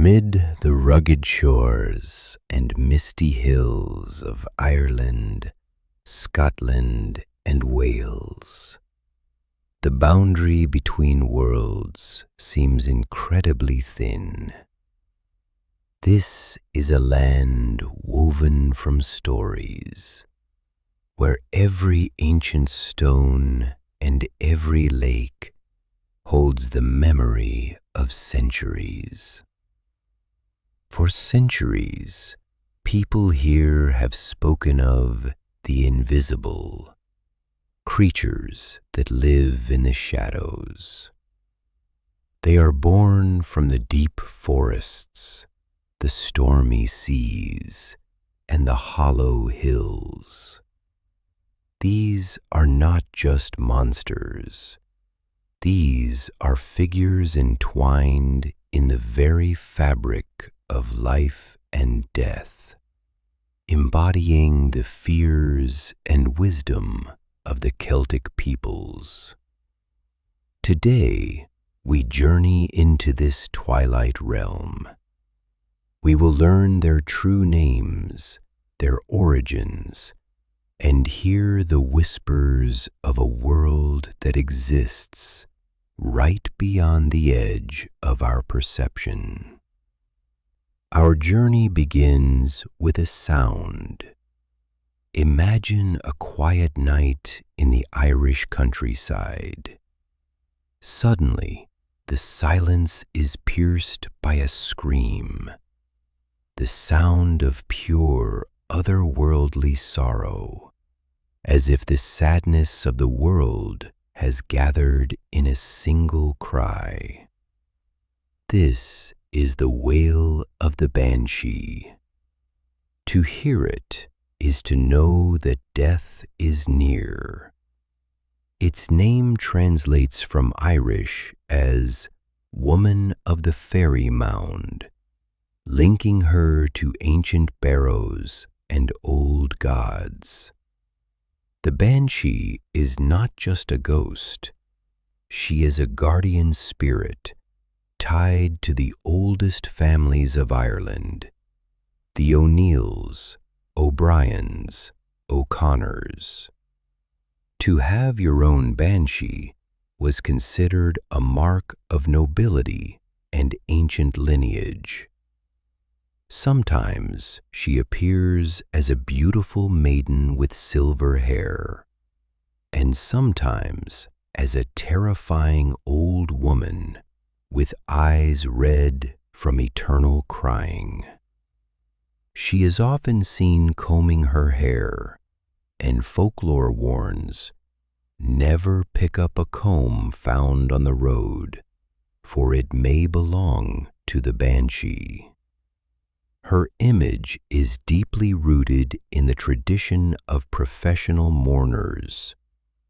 Amid the rugged shores and misty hills of Ireland, Scotland, and Wales, the boundary between worlds seems incredibly thin. This is a land woven from stories, where every ancient stone and every lake holds the memory of centuries. For centuries, people here have spoken of the invisible, creatures that live in the shadows. They are born from the deep forests, the stormy seas, and the hollow hills. These are not just monsters. These are figures entwined in the very fabric of life and death, embodying the fears and wisdom of the Celtic peoples. Today, we journey into this twilight realm. We will learn their true names, their origins, and hear the whispers of a world that exists right beyond the edge of our perception. Our journey begins with a sound. Imagine a quiet night in the Irish countryside. Suddenly, the silence is pierced by a scream, the sound of pure, otherworldly sorrow, as if the sadness of the world has gathered in a single cry. This is the wail of the Banshee. To hear it is to know that death is near. Its name translates from Irish as Woman of the Faerie Mound, linking her to ancient barrows and old gods. The Banshee is not just a ghost. She is a guardian spirit tied to the oldest families of Ireland, the O'Neills, O'Briens, O'Connors. To have your own Banshee was considered a mark of nobility and ancient lineage. Sometimes she appears as a beautiful maiden with silver hair, and sometimes as a terrifying old woman with eyes red from eternal crying. She is often seen combing her hair, and folklore warns, never pick up a comb found on the road, for it may belong to the Banshee. Her image is deeply rooted in the tradition of professional mourners,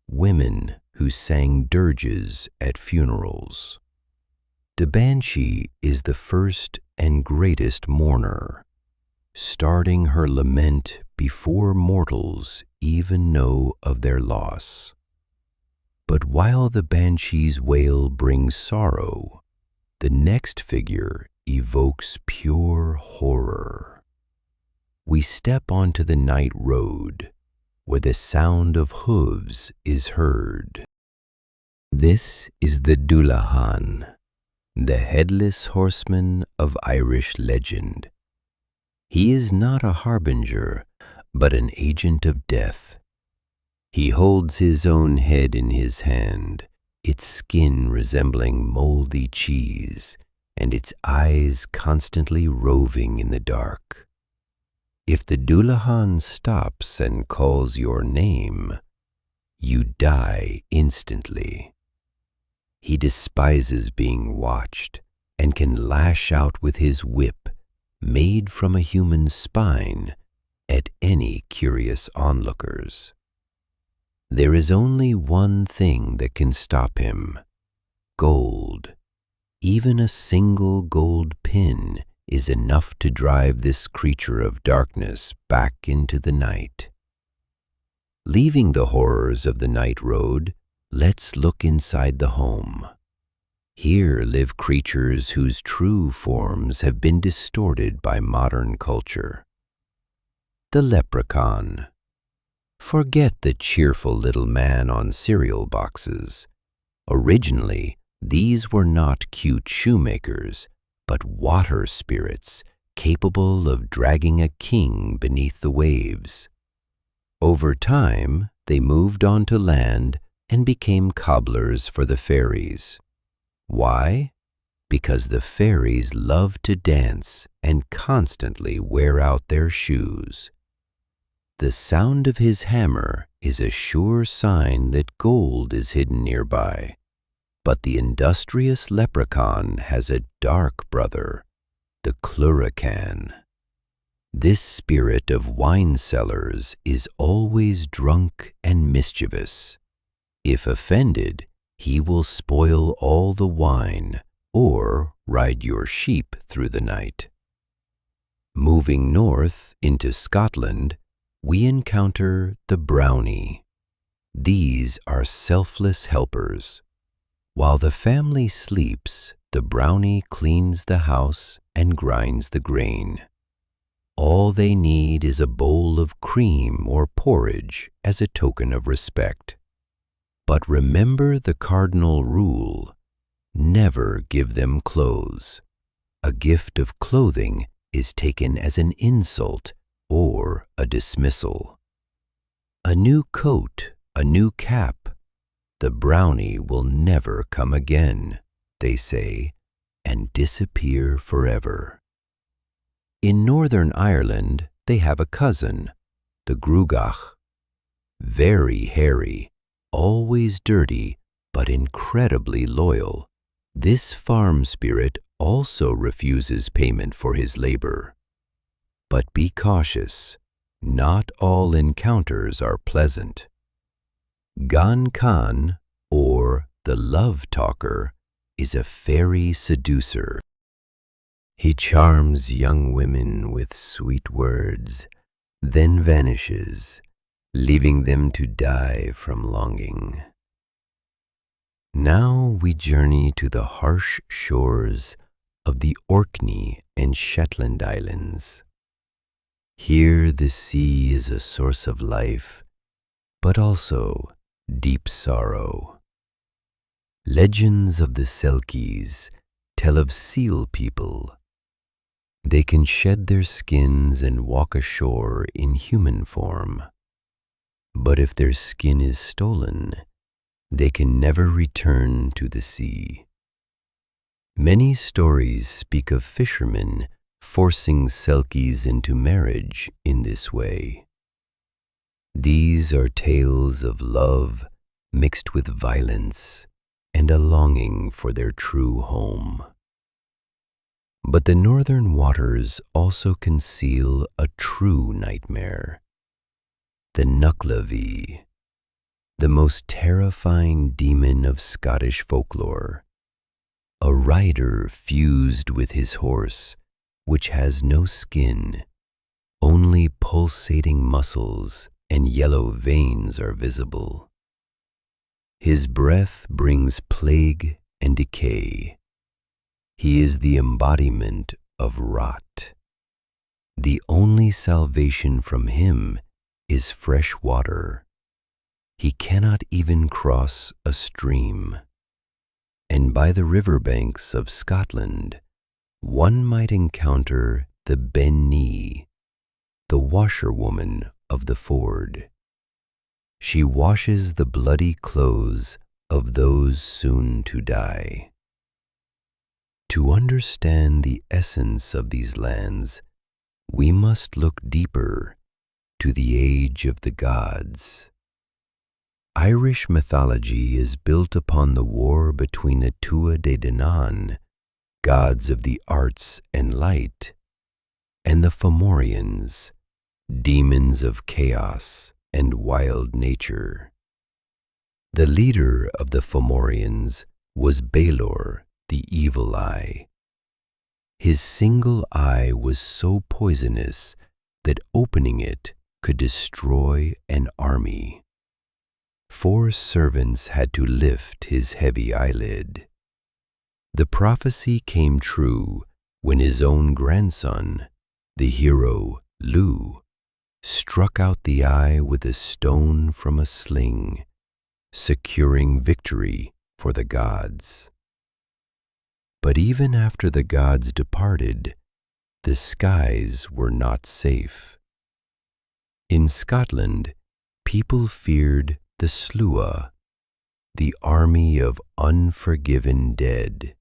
women who sang dirges at funerals. The Banshee is the first and greatest mourner, starting her lament before mortals even know of their loss. But while the Banshee's wail brings sorrow, the next figure evokes pure horror. We step onto the night road, where the sound of hooves is heard. This is the Dullahan, the headless horseman of Irish legend. He is not a harbinger, but an agent of death. He holds his own head in his hand, its skin resembling moldy cheese, and its eyes constantly roving in the dark. If the Dullahan stops and calls your name, you die instantly. He despises being watched and can lash out with his whip, made from a human spine, at any curious onlookers. There is only one thing that can stop him: gold. Even a single gold pin is enough to drive this creature of darkness back into the night. Leaving the horrors of the night road, let's look inside the home. Here live creatures whose true forms have been distorted by modern culture. The leprechaun. Forget the cheerful little man on cereal boxes. Originally, these were not cute shoemakers, but water spirits capable of dragging a king beneath the waves. Over time, they moved onto land and became cobblers for the fairies. Why? Because the fairies love to dance and constantly wear out their shoes. The sound of his hammer is a sure sign that gold is hidden nearby. But the industrious leprechaun has a dark brother, the Clurican. This spirit of wine cellars is always drunk and mischievous. If offended, he will spoil all the wine or ride your sheep through the night. Moving north into Scotland, we encounter the Brownie. These are selfless helpers. While the family sleeps, the Brownie cleans the house and grinds the grain. All they need is a bowl of cream or porridge as a token of respect. But remember the cardinal rule: never give them clothes. A gift of clothing is taken as an insult or a dismissal. A new coat, a new cap. The Brownie will never come again, they say, and disappear forever. In Northern Ireland, they have a cousin, the Grugach. Very hairy, always dirty, but incredibly loyal. This farm spirit also refuses payment for his labor. But be cautious, not all encounters are pleasant. Gan Khan, or the love talker, is a fairy seducer. He charms young women with sweet words, then vanishes, leaving them to die from longing. Now we journey to the harsh shores of the Orkney and Shetland Islands. Here the sea is a source of life, but also deep sorrow. Legends of the Selkies tell of seal people. They can shed their skins and walk ashore in human form. But if their skin is stolen, they can never return to the sea. Many stories speak of fishermen forcing Selkies into marriage in this way. These are tales of love mixed with violence and a longing for their true home. But the northern waters also conceal a true nightmare, the Nuckelavee, the most terrifying demon of Scottish folklore, a rider fused with his horse, which has no skin, only pulsating muscles and yellow veins are visible. His breath brings plague and decay. He is the embodiment of rot. The only salvation from him is fresh water. He cannot even cross a stream. And by the riverbanks of Scotland, one might encounter the Banshee, the washerwoman of the ford. She washes the bloody clothes of those soon to die. To understand the essence of these lands, we must look deeper to the age of the gods. Irish mythology is built upon the war between the Tuatha de Danann, gods of the arts and light, and the Fomorians, demons of chaos and wild nature. The leader of the Fomorians was Baelor, the evil eye. His single eye was so poisonous that opening it could destroy an army. 4 servants had to lift his heavy eyelid. The prophecy came true when his own grandson, the hero Lu, struck out the eye with a stone from a sling, securing victory for the gods. But even after the gods departed, the skies were not safe. In Scotland, people feared the Slua, the army of unforgiven dead.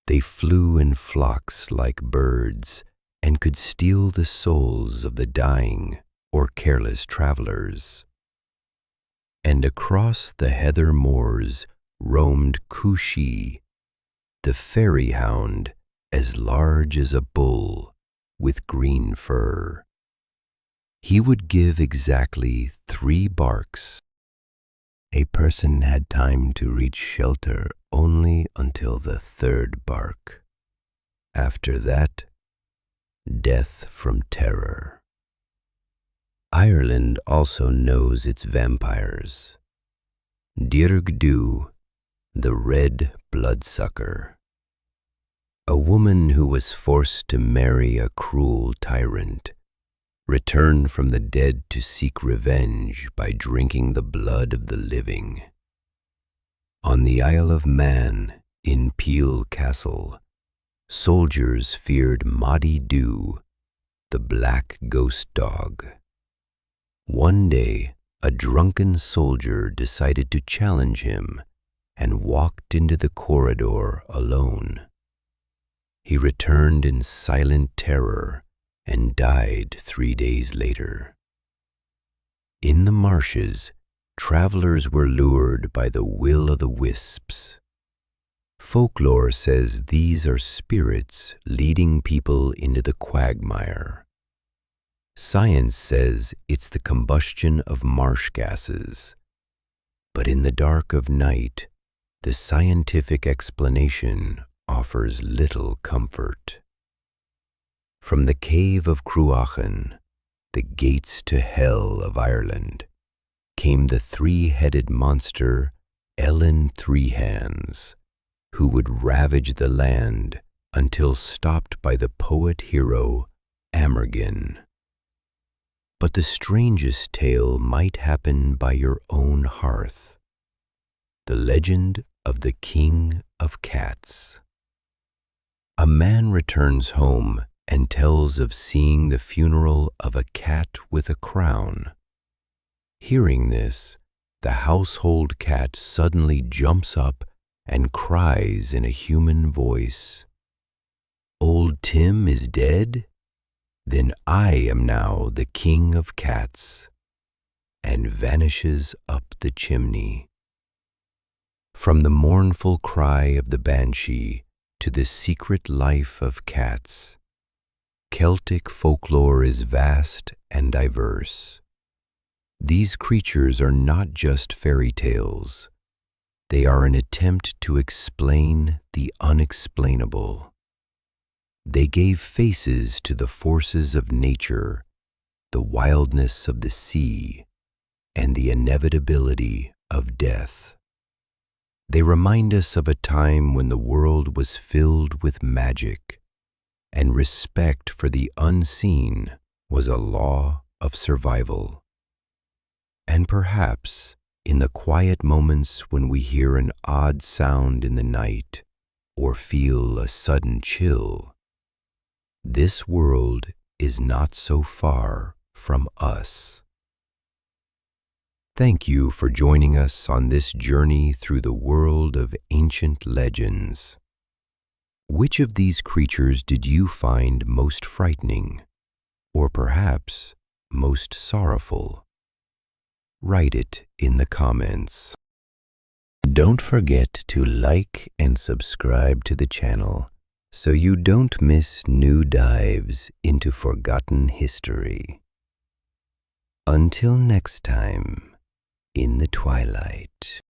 They flew in flocks like birds and could steal the souls of the dying or careless travelers. And across the heather moors roamed Cushee, the fairy hound as large as a bull with green fur. He would give exactly 3 barks. A person had time to reach shelter only until the 3rd bark. After that, death from terror. Ireland also knows its vampires. Dearg Dhu, the red bloodsucker. A woman who was forced to marry a cruel tyrant returned from the dead to seek revenge by drinking the blood of the living. On the Isle of Man, in Peel Castle, soldiers feared Maudie Dhu, the black ghost dog. One day, a drunken soldier decided to challenge him and walked into the corridor alone. He returned in silent terror and died 3 days later. In the marshes, travelers were lured by the will o' the wisps. Folklore says these are spirits leading people into the quagmire. Science says it's the combustion of marsh gases. But in the dark of night, the scientific explanation offers little comfort. From the cave of Cruachan, the gates to hell of Ireland, came the 3-headed monster Ellen Three Hands, who would ravage the land until stopped by the poet-hero Amergin. But the strangest tale might happen by your own hearth. The legend of the King of Cats. A man returns home and tells of seeing the funeral of a cat with a crown. Hearing this, the household cat suddenly jumps up and cries in a human voice, "Old Tim is dead? Then I am now the King of Cats," and vanishes up the chimney. From the mournful cry of the Banshee to the secret life of cats, Celtic folklore is vast and diverse. These creatures are not just fairy tales. They are an attempt to explain the unexplainable. They gave faces to the forces of nature, the wildness of the sea, and the inevitability of death. They remind us of a time when the world was filled with magic, and respect for the unseen was a law of survival. And perhaps, in the quiet moments when we hear an odd sound in the night or feel a sudden chill, this world is not so far from us. Thank you for joining us on this journey through the world of ancient legends. Which of these creatures did you find most frightening, or perhaps most sorrowful? Write it in the comments. Don't forget to like and subscribe to the channel so you don't miss new dives into forgotten history. Until next time, in the twilight.